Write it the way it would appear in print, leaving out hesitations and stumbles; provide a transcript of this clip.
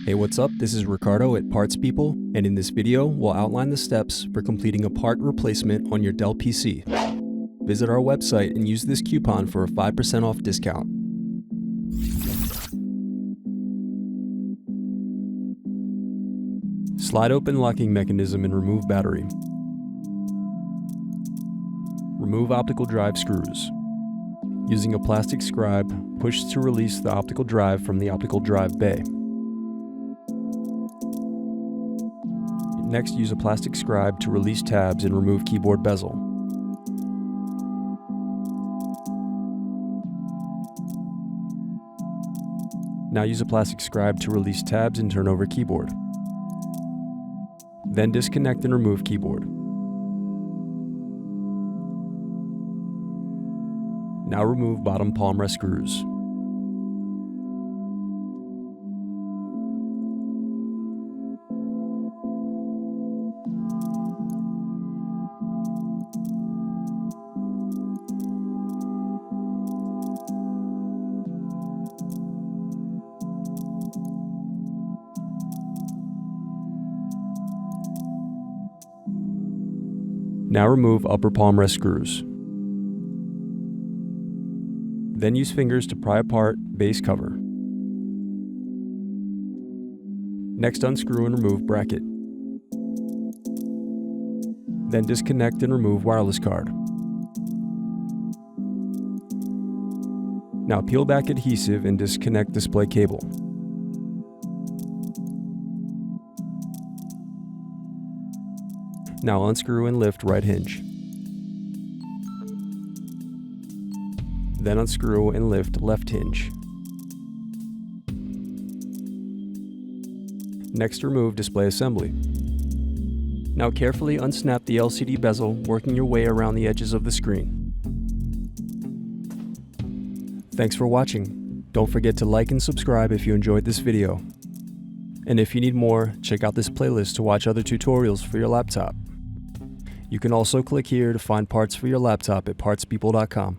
Hey, what's up? This is Ricardo at Parts People, and in this video, we'll outline the steps for completing a part replacement on your Dell PC. Visit our website and use this coupon for a 5% off discount. Slide open locking mechanism and remove battery. Remove optical drive screws. Using a plastic scribe, push to release the optical drive from the optical drive bay. Next, use a plastic scribe to release tabs and remove keyboard bezel. Now use a plastic scribe to release tabs and turn over keyboard. Then disconnect and remove keyboard. Now remove bottom palm rest screws. Now remove upper palm rest screws. Then use fingers to pry apart base cover. Next, unscrew and remove bracket. Then disconnect and remove wireless card. Now peel back adhesive and disconnect display cable. Now unscrew and lift right hinge. Then unscrew and lift left hinge. Next, remove display assembly. Now carefully unsnap the LCD bezel, working your way around the edges of the screen. Thanks for watching. Don't forget to like and subscribe if you enjoyed this video. And if you need more, check out this playlist to watch other tutorials for your laptop. You can also click here to find parts for your laptop at partspeople.com.